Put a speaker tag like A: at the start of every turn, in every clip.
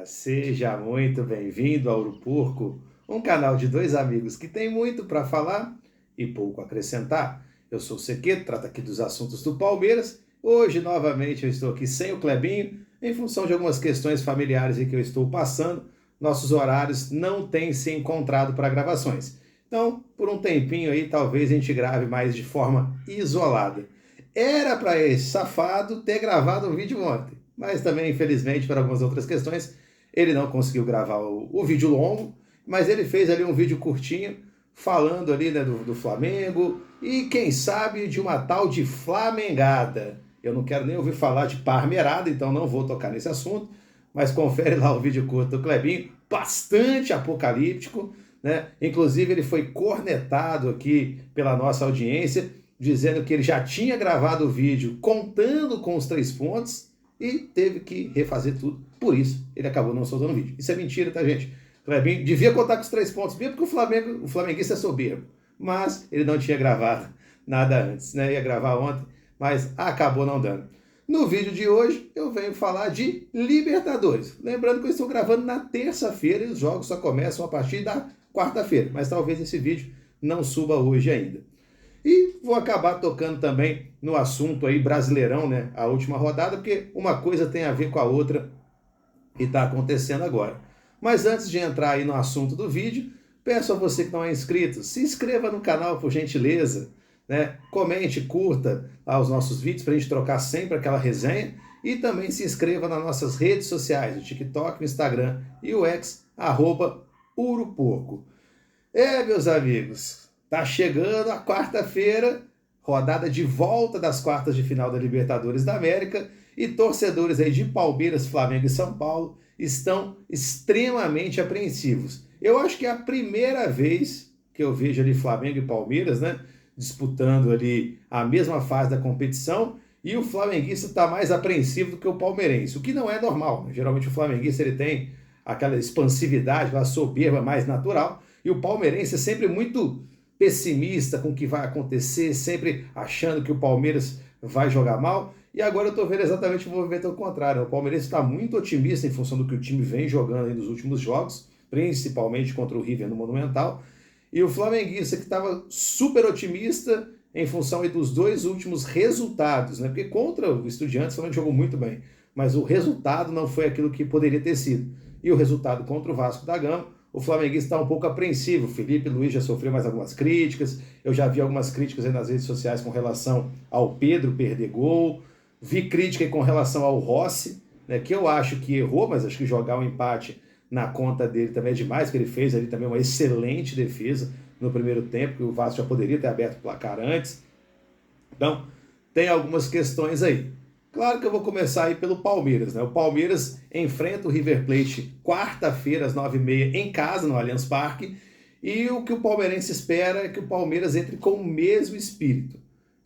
A: Seja muito bem-vindo ao Ouro Porco, um canal de dois amigos que tem muito para falar e pouco a acrescentar. Eu sou o Sequeto, trato aqui dos assuntos do Palmeiras. Hoje, novamente, eu estou aqui sem o Clebinho, em função de algumas questões familiares em que eu estou passando. Nossos horários não têm se encontrado para gravações. Então, por um tempinho aí, talvez a gente grave mais de forma isolada. Era para esse safado ter gravado o vídeo ontem, mas também, infelizmente, por algumas outras questões, ele não conseguiu gravar o vídeo longo, mas ele fez ali um vídeo curtinho, falando ali, né, do Flamengo e, quem sabe, de uma tal de Flamengada. Eu não quero nem ouvir falar de Parmeirada, então não vou tocar nesse assunto, mas confere lá o vídeo curto do Clebinho, bastante apocalíptico, né? Inclusive ele foi cornetado aqui pela nossa audiência, dizendo que ele já tinha gravado o vídeo contando com os 3 pontos e teve que refazer tudo. Por isso, ele acabou não soltando o vídeo. Isso é mentira, tá, gente? Clebinho devia contar com os 3 pontos mesmo, porque o flamenguista é soberbo. Mas ele não tinha gravado nada antes, né? Ia gravar ontem, mas acabou não dando. No vídeo de hoje, eu venho falar de Libertadores. Lembrando que eu estou gravando na terça-feira e os jogos só começam a partir da quarta-feira. Mas talvez esse vídeo não suba hoje ainda. E vou acabar tocando também no assunto aí Brasileirão, né? A última rodada, porque uma coisa tem a ver com a outra que está acontecendo agora. Mas antes de entrar aí no assunto do vídeo, peço a você que não é inscrito, se inscreva no canal por gentileza, né? Comente, curta os nossos vídeos para a gente trocar sempre aquela resenha e também se inscreva nas nossas redes sociais, o TikTok, o Instagram e o X, @uruporco. Meus amigos, tá chegando a quarta-feira, rodada de volta das quartas de final da Libertadores da América, e torcedores aí de Palmeiras, Flamengo e São Paulo estão extremamente apreensivos. Eu acho que é a primeira vez que eu vejo ali Flamengo e Palmeiras, né, disputando ali a mesma fase da competição, e o flamenguista está mais apreensivo do que o palmeirense, o que não é normal, né? Geralmente o flamenguista ele tem aquela expansividade, a soberba mais natural, e o palmeirense é sempre muito pessimista com o que vai acontecer, sempre achando que o Palmeiras vai jogar mal. E agora eu estou vendo exatamente o movimento ao contrário. O palmeirense está muito otimista em função do que o time vem jogando aí nos últimos jogos, principalmente contra o River no Monumental. E o flamenguista que estava super otimista em função aí dos 2 últimos resultados, né? Porque contra o Estudiantes o Flamengo jogou muito bem, mas o resultado não foi aquilo que poderia ter sido. E o resultado contra o Vasco da Gama, o flamenguista está um pouco apreensivo. O Felipe Luiz já sofreu mais algumas críticas. Eu já vi algumas críticas aí nas redes sociais com relação ao Pedro perder gol. Vi crítica com relação ao Rossi, né, que eu acho que errou, mas acho que jogar um empate na conta dele também é demais, que ele fez ali também uma excelente defesa no primeiro tempo, que o Vasco já poderia ter aberto o placar antes. Então, tem algumas questões aí. Claro que eu vou começar aí pelo Palmeiras, né? O Palmeiras enfrenta o River Plate quarta-feira às 9h30 em casa, no Allianz Parque, e o que o palmeirense espera é que o Palmeiras entre com o mesmo espírito,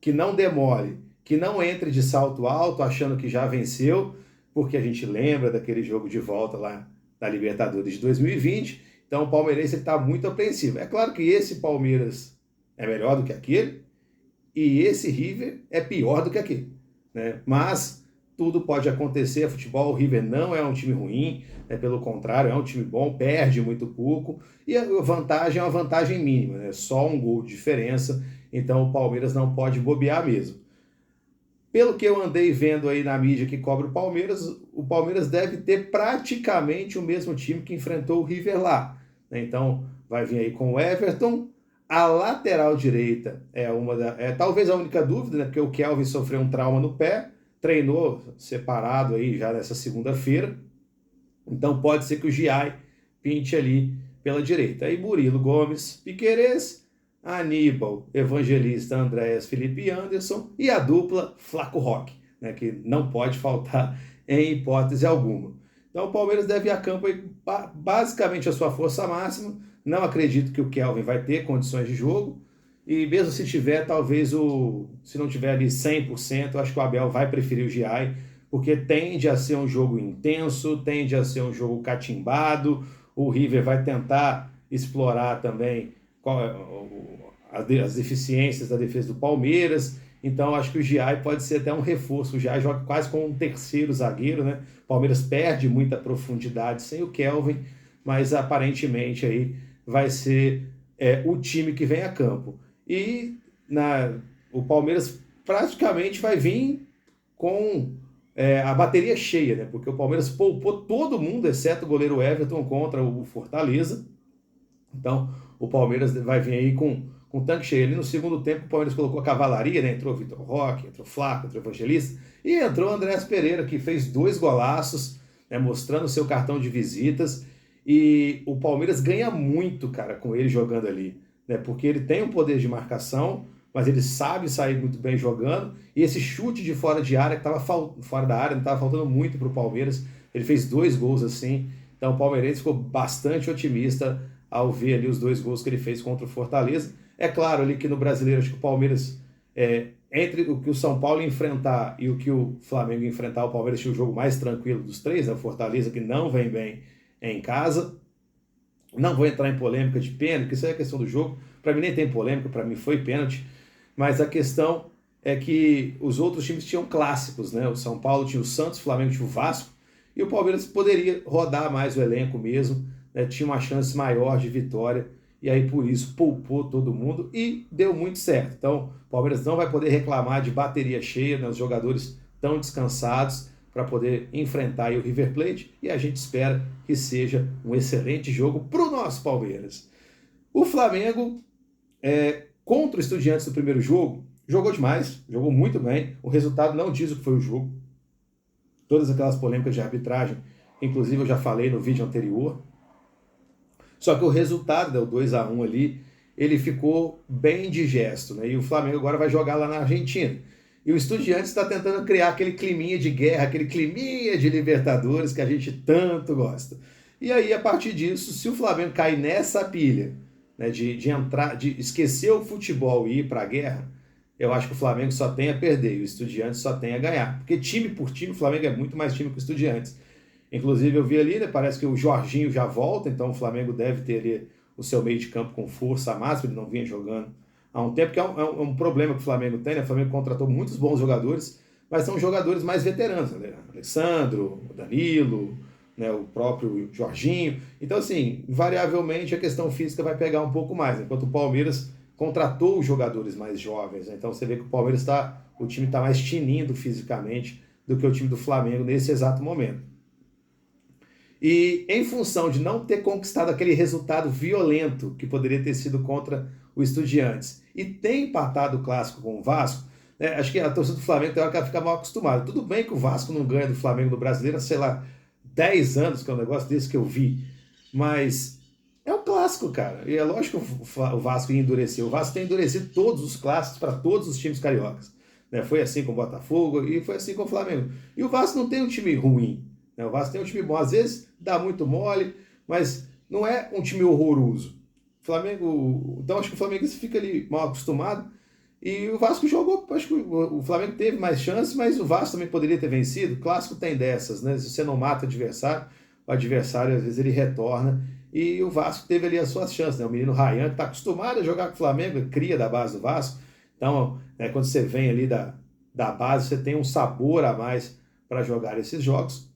A: que não demore, que não entre de salto alto achando que já venceu, porque a gente lembra daquele jogo de volta lá da Libertadores de 2020, então o palmeirense está muito apreensivo. É claro que esse Palmeiras é melhor do que aquele, e esse River é pior do que aquele, né? Mas tudo pode acontecer. Futebol, o River não é um time ruim, né? Pelo contrário, é um time bom, perde muito pouco, e a vantagem é uma vantagem mínima, né? Só um gol de diferença, então o Palmeiras não pode bobear mesmo. Pelo que eu andei vendo aí na mídia que cobre o Palmeiras deve ter praticamente o mesmo time que enfrentou o River lá, né? Então vai vir aí com o Everton. A lateral direita é talvez a única dúvida, né? Porque o Kelvin sofreu um trauma no pé, treinou separado aí já nessa segunda-feira. Então pode ser que o Giai pinte ali pela direita. Aí Murilo, Gomes, Piquerez, Aníbal, Evangelista, Andréas, Felipe Anderson e a dupla Flaco Roque, né? Que não pode faltar em hipótese alguma. Então o Palmeiras deve ir a campo aí, basicamente a sua força máxima. Não acredito que o Kelvin vai ter condições de jogo. E mesmo se tiver, talvez se não tiver ali 100%, acho que o Abel vai preferir o Giai, porque tende a ser um jogo intenso, tende a ser um jogo catimbado. O River vai tentar explorar também as deficiências da defesa do Palmeiras. Então acho que o Giai pode ser até um reforço. O Giai joga quase como um terceiro zagueiro, né? O Palmeiras perde muita profundidade sem o Kelvin, mas aparentemente aí vai ser o time que vem a campo. E o Palmeiras praticamente vai vir com a bateria cheia, né? Porque o Palmeiras poupou todo mundo, exceto o goleiro Everton, contra o Fortaleza. Então, o Palmeiras vai vir aí com o tanque cheio. Ali no segundo tempo, o Palmeiras colocou a cavalaria, né? Entrou o Vitor Roque, entrou o Flaco, entrou o Evangelista, e entrou o Andrés Pereira, que fez 2 golaços, né? Mostrando o seu cartão de visitas. E o Palmeiras ganha muito, cara, com ele jogando ali, né? Porque ele tem um poder de marcação, mas ele sabe sair muito bem jogando. E esse chute de fora de área, que estava fora da área, não estava faltando muito para o Palmeiras. Ele fez 2 gols assim. Então o palmeirense ficou bastante otimista ao ver ali os 2 gols que ele fez contra o Fortaleza. É claro ali que no Brasileiro, acho que o Palmeiras, entre o que o São Paulo enfrentar e o que o Flamengo enfrentar, o Palmeiras tinha o jogo mais tranquilo dos 3, né? O Fortaleza, que não vem bem em casa. Não vou entrar em polêmica de pênalti, isso é a questão do jogo. Para mim nem tem polêmica, para mim foi pênalti. Mas a questão é que os outros times tinham clássicos, né? O São Paulo tinha o Santos, o Flamengo tinha o Vasco, e o Palmeiras poderia rodar mais o elenco mesmo, né? Tinha uma chance maior de vitória, e aí por isso poupou todo mundo e deu muito certo. Então o Palmeiras não vai poder reclamar de bateria cheia, né? Os jogadores estão descansados para poder enfrentar aí o River Plate, e a gente espera que seja um excelente jogo para o nosso Palmeiras. O Flamengo, contra o Estudiantes no primeiro jogo, jogou demais, jogou muito bem. O resultado não diz o que foi o jogo. Todas aquelas polêmicas de arbitragem, inclusive eu já falei no vídeo anterior. Só que o resultado, o 2-1 ali, ele ficou bem indigesto, né? E o Flamengo agora vai jogar lá na Argentina. E o Estudiantes está tentando criar aquele climinha de guerra, aquele climinha de Libertadores que a gente tanto gosta. E aí, a partir disso, se o Flamengo cair nessa pilha, né, de entrar, de esquecer o futebol e ir para a guerra, eu acho que o Flamengo só tem a perder e o Estudiantes só tem a ganhar. Porque time por time, o Flamengo é muito mais time que o Estudiantes. Inclusive, eu vi ali, né, parece que o Jorginho já volta, então o Flamengo deve ter ali o seu meio de campo com força máxima, ele não vinha jogando há um tempo, que é um problema que o Flamengo tem, né? O Flamengo contratou muitos bons jogadores, mas são jogadores mais veteranos, né? Alessandro, Danilo, né? O próprio Jorginho. Então, assim, invariavelmente a questão física vai pegar um pouco mais, enquanto o Palmeiras contratou os jogadores mais jovens, né? Então você vê que o Palmeiras o time está mais tinindo fisicamente do que o time do Flamengo nesse exato momento. E em função de não ter conquistado aquele resultado violento que poderia ter sido contra o Estudiantes e ter empatado o clássico com o Vasco, né, acho que a torcida do Flamengo tem hora que ela fica mal acostumada. Tudo bem que o Vasco não ganha do Flamengo no Brasileiro há, sei lá, 10 anos, que é um negócio desse que eu vi, mas é um clássico, cara. E é lógico que o Vasco ia endurecer. O Vasco tem endurecido todos os clássicos para todos os times cariocas. Né? Foi assim com o Botafogo e foi assim com o Flamengo. E o Vasco não tem um time ruim. Né? O Vasco tem um time bom. Às vezes dá muito mole, mas não é um time horroroso. Então acho que o Flamengo fica ali mal acostumado. E o Vasco jogou, acho que o Flamengo teve mais chances, mas o Vasco também poderia ter vencido. O clássico tem dessas, né? Se você não mata o adversário às vezes ele retorna. E o Vasco teve ali as suas chances, né? O menino Ryan, que está acostumado a jogar com o Flamengo, cria da base do Vasco. Então, né, quando você vem ali da base, você tem um sabor a mais para jogar esses jogos.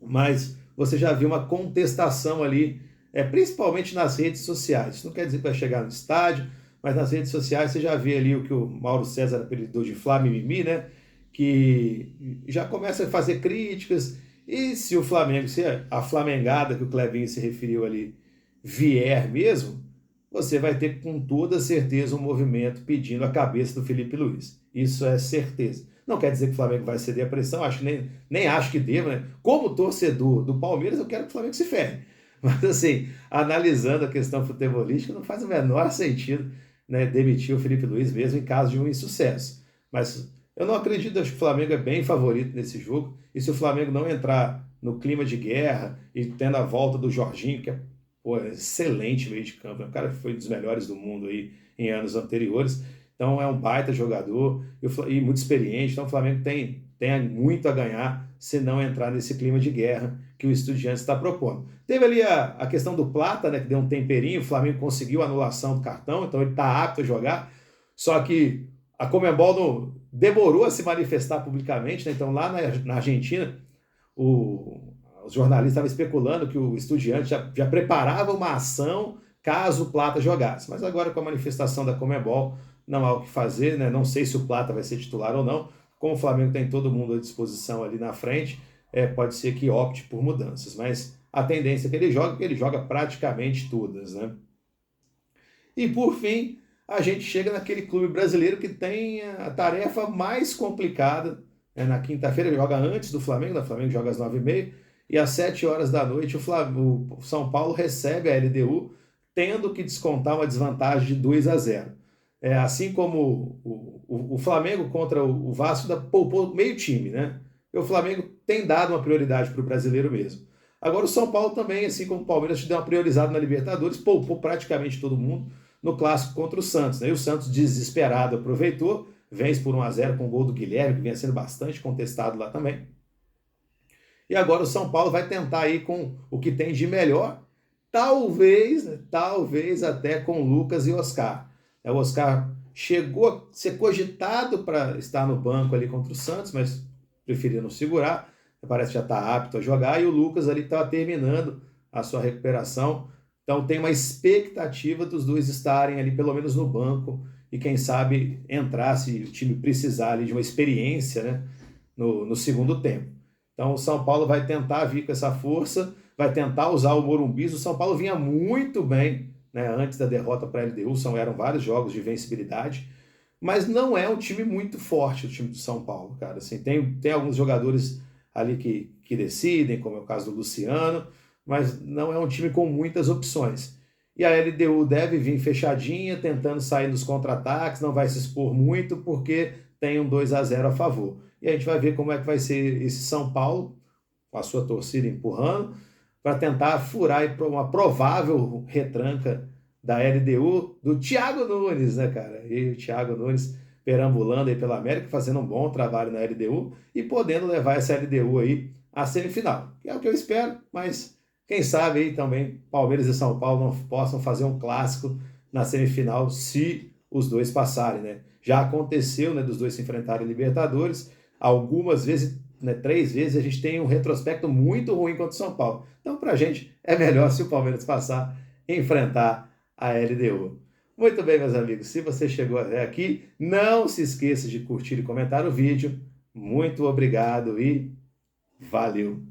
A: Mas você já viu uma contestação ali, principalmente nas redes sociais. Isso não quer dizer que vai chegar no estádio, mas nas redes sociais você já vê ali o que o Mauro César apelidou de Flamimimi, né? Que já começa a fazer críticas. E se o Flamengo, se a flamengada que o Clevinho se referiu ali vier mesmo, você vai ter com toda certeza um movimento pedindo a cabeça do Felipe Luiz. Isso é certeza. Não quer dizer que o Flamengo vai ceder a pressão, acho que nem acho que deva, né? Como torcedor do Palmeiras, eu quero que o Flamengo se ferre. Mas assim, analisando a questão futebolística, não faz o menor sentido, né, demitir o Felipe Luiz mesmo em caso de um insucesso. Mas eu não acredito, acho que o Flamengo é bem favorito nesse jogo, e se o Flamengo não entrar no clima de guerra e tendo a volta do Jorginho, que é excelente meio de campo, o cara foi um dos melhores do mundo aí em anos anteriores, então é um baita jogador e muito experiente, então o Flamengo tem muito a ganhar se não entrar nesse clima de guerra que o Estudiantes está propondo. Teve ali a questão do Plata, né, que deu um temperinho, o Flamengo conseguiu a anulação do cartão, então ele está apto a jogar, só que a Conmebol demorou a se manifestar publicamente, né? Então lá na Argentina, os jornalistas estavam especulando que o Estudiantes já preparava uma ação caso o Plata jogasse. Mas agora com a manifestação da Conmebol, não há o que fazer, né? Não sei se o Plata vai ser titular ou não. Como o Flamengo tem todo mundo à disposição ali na frente, pode ser que opte por mudanças. Mas a tendência é que ele joga praticamente todas, né? E por fim, a gente chega naquele clube brasileiro que tem a tarefa mais complicada. Né? Na quinta-feira joga antes do Flamengo, o Flamengo joga às 9h30, e às 7 horas da noite o São Paulo recebe a LDU, tendo que descontar uma desvantagem de 2-0. Assim como o Flamengo contra o Vasco poupou meio time, né? E o Flamengo tem dado uma prioridade para o brasileiro mesmo. Agora o São Paulo também, assim como o Palmeiras, te deu uma priorizada na Libertadores, poupou praticamente todo mundo no clássico contra o Santos. Né? E o Santos, desesperado, aproveitou, vence por 1-0 com o gol do Guilherme, que vinha sendo bastante contestado lá também. E agora o São Paulo vai tentar ir com o que tem de melhor, talvez, né, talvez até com Lucas e Oscar. O Oscar chegou a ser cogitado para estar no banco ali contra o Santos, mas preferiu não segurar, parece que já está apto a jogar, e o Lucas ali estava terminando a sua recuperação. Então tem uma expectativa dos dois estarem ali pelo menos no banco e quem sabe entrar se o time precisar ali de uma experiência, né, no segundo tempo. Então o São Paulo vai tentar vir com essa força, vai tentar usar o Morumbi. O São Paulo vinha muito bem, né, antes da derrota para a LDU, eram vários jogos de vencibilidade, mas não é um time muito forte o time do São Paulo, cara. Assim, tem alguns jogadores ali que decidem, como é o caso do Luciano, mas não é um time com muitas opções. E a LDU deve vir fechadinha, tentando sair nos contra-ataques, não vai se expor muito, porque tem um 2-0 a favor. E a gente vai ver como é que vai ser esse São Paulo, com a sua torcida empurrando, para tentar furar uma provável retranca da LDU do Thiago Nunes, né, cara? E o Thiago Nunes perambulando aí pela América, fazendo um bom trabalho na LDU e podendo levar essa LDU aí à semifinal. Que é o que eu espero, mas quem sabe aí também Palmeiras e São Paulo não possam fazer um clássico na semifinal se os dois passarem, né? Já aconteceu, né, dos dois se enfrentarem em Libertadores, algumas vezes, né, 3 vezes, a gente tem um retrospecto muito ruim contra o São Paulo. Então, pra gente, é melhor se o Palmeiras passar, enfrentar a LDU. Muito bem, meus amigos, se você chegou até aqui, não se esqueça de curtir e comentar o vídeo. Muito obrigado e valeu!